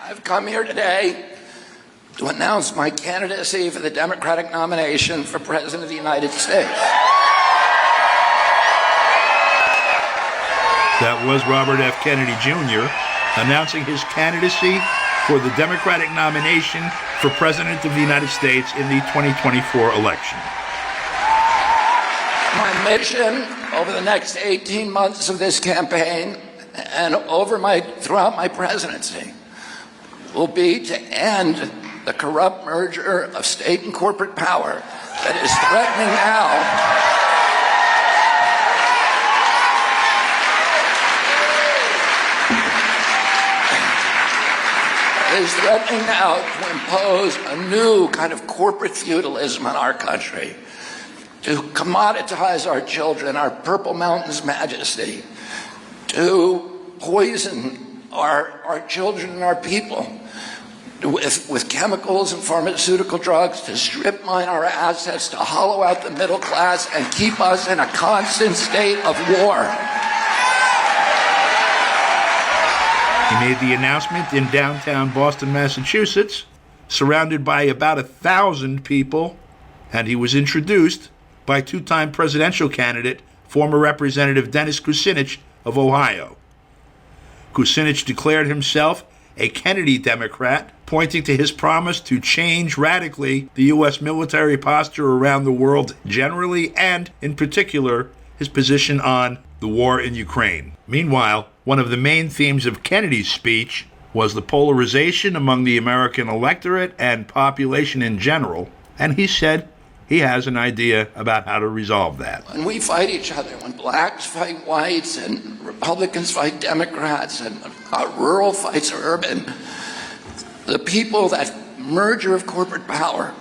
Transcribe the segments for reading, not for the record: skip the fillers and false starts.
I've come here today to announce my candidacy for the Democratic nomination for President of the United States. That was Robert F. Kennedy Jr. announcing his candidacy for the Democratic nomination for President of the United States in the 2024 election. My mission over the next 18 months of this campaign and throughout my presidency will be to end the corrupt merger of state and corporate power that is threatening now to impose a new kind of corporate feudalism on our country, to commoditize our children, our Purple Mountain's majesty, to poison our children and our people with chemicals and pharmaceutical drugs, to strip mine our assets, to hollow out the middle class, and keep us in a constant state of war. He made the announcement in downtown Boston, Massachusetts, surrounded by about 1,000 people, and he was introduced by two-time presidential candidate, former Representative Dennis Kucinich of Ohio. Kucinich declared himself a Kennedy Democrat, pointing to his promise to change radically the U.S. military posture around the world generally, and, in particular, his position on the war in Ukraine. Meanwhile, one of the main themes of Kennedy's speech was the polarization among the American electorate and population in general, and he said he has an idea about how to resolve that. When we fight each other, when blacks fight whites and Republicans fight Democrats and rural fights urban, the people, that merger of corporate power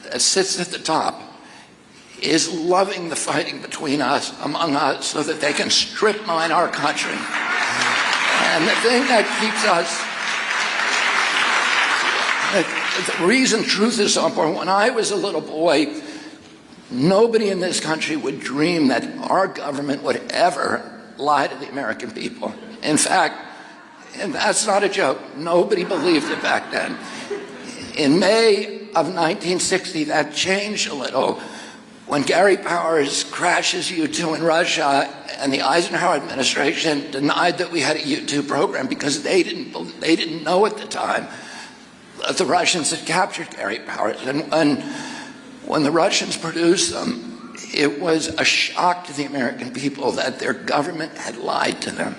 that sits at the top, is loving the fighting between us, among us, so that they can strip mine our country. And the thing that keeps us, the reason truth is so important, when I was a little boy, nobody in this country would dream that our government would ever lie to the American people. In fact, and that's not a joke, nobody believed it back then. In May of 1960, that changed a little when Gary Powers crashes U-2 in Russia, and the Eisenhower administration denied that we had a U-2 program because they didn't know at the time that the Russians had captured Gary Powers. And when the Russians produced them, it was a shock to the American people that their government had lied to them.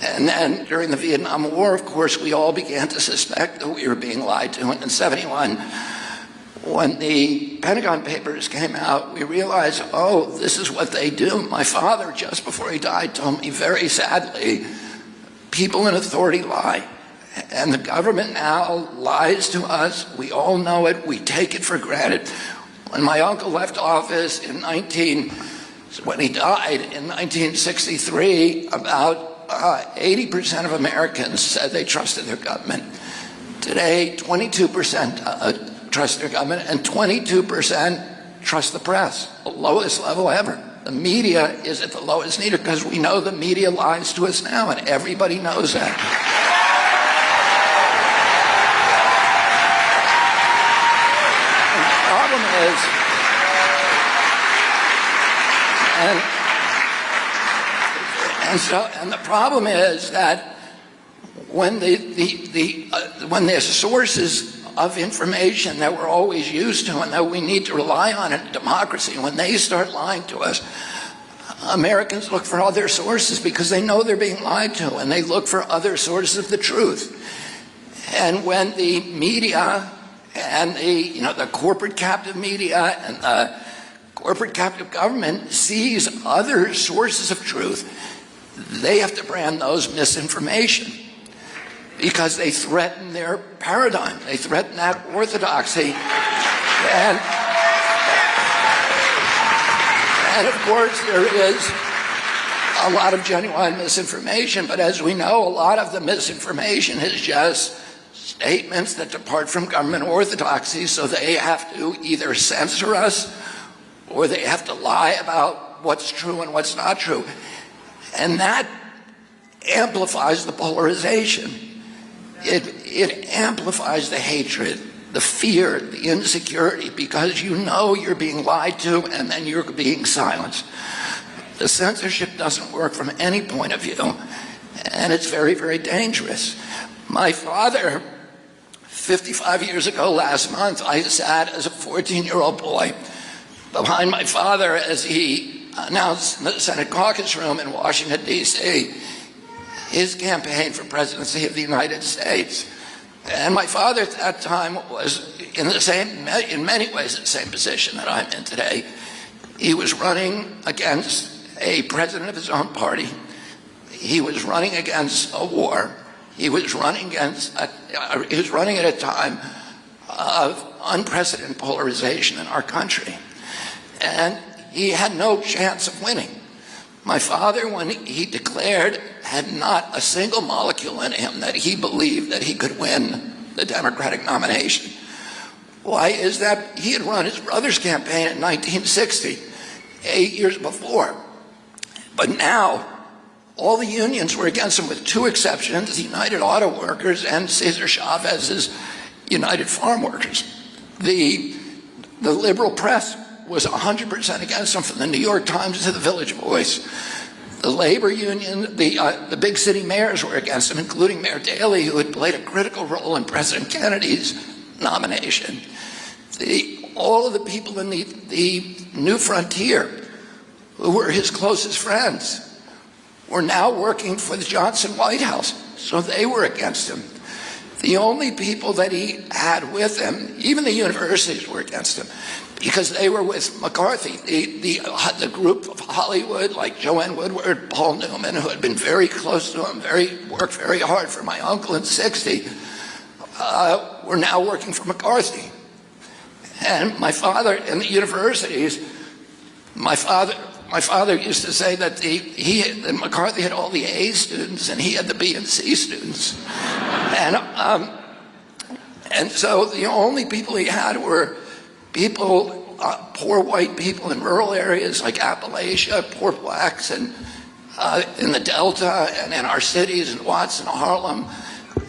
And then during the Vietnam War, of course, we all began to suspect that we were being lied to. And in '71, when the Pentagon Papers came out, we realized, oh, this is what they do. My father, just before he died, told me very sadly, people in authority lie. And the government now lies to us. We all know it. We take it for granted. When my uncle left office when he died in 1963, about 80% of Americans said they trusted their government. Today, 22% trust their government, and 22% trust the press, the lowest level ever. The media is at the lowest neither, because we know the media lies to us now, and everybody knows that. And the problem is that when the sources of information that we're always used to and that we need to rely on in a democracy, when they start lying to us, Americans look for other sources because they know they're being lied to, and they look for other sources of the truth. And when the media and the corporate captive media and the corporate captive government sees other sources of truth, they have to brand those misinformation, because they threaten their paradigm. They threaten that orthodoxy. And of course, there is a lot of genuine misinformation, but as we know, a lot of the misinformation is just statements that depart from government orthodoxy, so they have to either censor us or they have to lie about what's true and what's not true. And that amplifies the polarization. it amplifies the hatred, the fear, the insecurity, because you know you're being lied to and then you're being silenced. The censorship doesn't work from any point of view, and it's very, very dangerous. My father, 55 years ago last month, I sat as a 14-year-old boy behind my father as he announced in the Senate caucus room in Washington, D.C., his campaign for presidency of the United States. And my father at that time was in many ways the same position that I'm in today. He was running against a president of his own party. He was running against a war. He was running at a time of unprecedented polarization in our country. And he had no chance of winning. My father, when he declared, had not a single molecule in him that he believed that he could win the Democratic nomination. Why is that? He had run his brother's campaign in 1960, 8 years before. But now, all the unions were against him with two exceptions, the United Auto Workers and Cesar Chavez's United Farm Workers. The liberal press was 100% against him, from the New York Times to the Village Voice. The labor union, the big city mayors were against him, including Mayor Daley, who had played a critical role in President Kennedy's nomination. All of the people in the New Frontier, who were his closest friends, were now working for the Johnson White House, so they were against him. The only people that he had with him, even the universities were against him, because they were with McCarthy. The group of Hollywood, like Joanne Woodward, Paul Newman, who had been very close to him, worked very hard for my uncle in '60, were now working for McCarthy. And my father, in the universities, my father used to say that that McCarthy had all the A students and he had the B and C students. And so the only people he had were people, poor white people in rural areas like Appalachia, poor blacks and in the Delta and in our cities in Watts and Harlem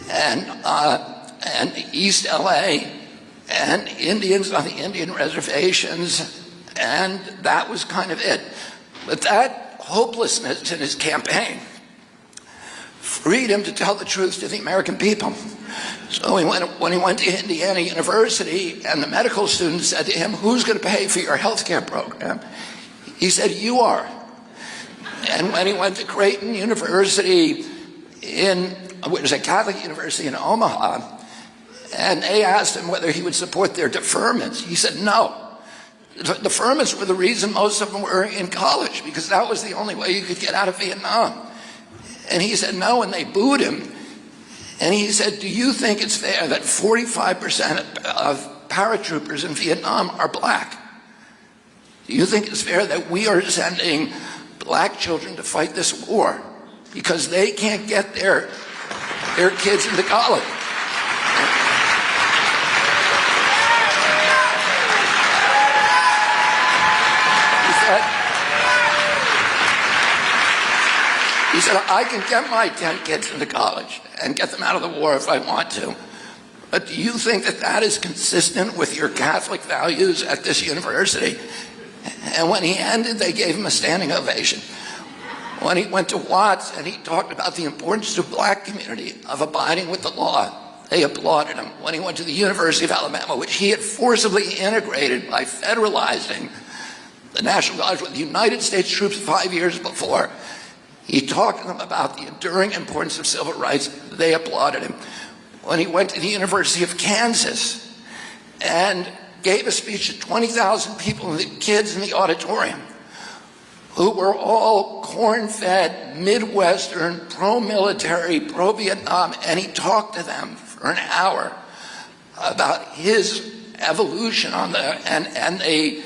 and East LA, and Indians on the Indian reservations, and that was kind of it. But that hopelessness in his campaign freed him to tell the truth to the American people. So when he went to Indiana University and the medical students said to him, "Who's going to pay for your health care program?" He said, "You are." And when he went to Creighton University, which is a Catholic university in Omaha, and they asked him whether he would support their deferments, he said no. The deferments were the reason most of them were in college, because that was the only way you could get out of Vietnam. And he said no, and they booed him. And he said, "Do you think it's fair that 45% of paratroopers in Vietnam are black? Do you think it's fair that we are sending black children to fight this war because they can't get their kids into college?" He said, "I can get my 10 kids into college and get them out of the war if I want to. But do you think that that is consistent with your Catholic values at this university?" And when he ended, they gave him a standing ovation. When he went to Watts and he talked about the importance to the black community of abiding with the law, they applauded him. When he went to the University of Alabama, which he had forcibly integrated by federalizing the National Guard with the United States troops 5 years before, he talked to them about the enduring importance of civil rights. They applauded him. When he went to the University of Kansas and gave a speech to 20,000 people and the kids in the auditorium, who were all corn-fed, Midwestern, pro-military, pro-Vietnam, and he talked to them for an hour about his evolution on the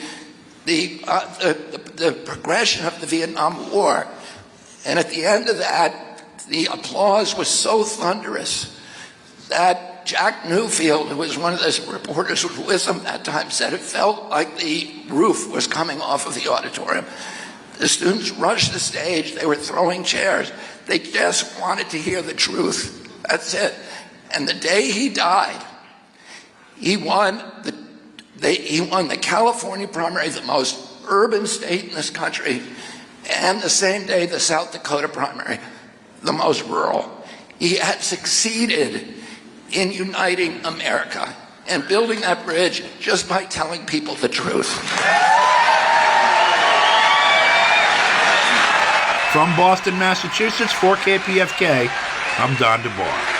progression of the Vietnam War. And at the end of that, the applause was so thunderous that Jack Newfield, who was one of the reporters who was with him that time, said it felt like the roof was coming off of the auditorium. The students rushed the stage. They were throwing chairs. They just wanted to hear the truth. That's it. And the day he died, he won the California primary, the most urban state in this country, and the same day the South Dakota primary, the most rural. He had succeeded in uniting America and building that bridge just by telling people the truth. From Boston, Massachusetts, for KPFK, I'm Don DeBar.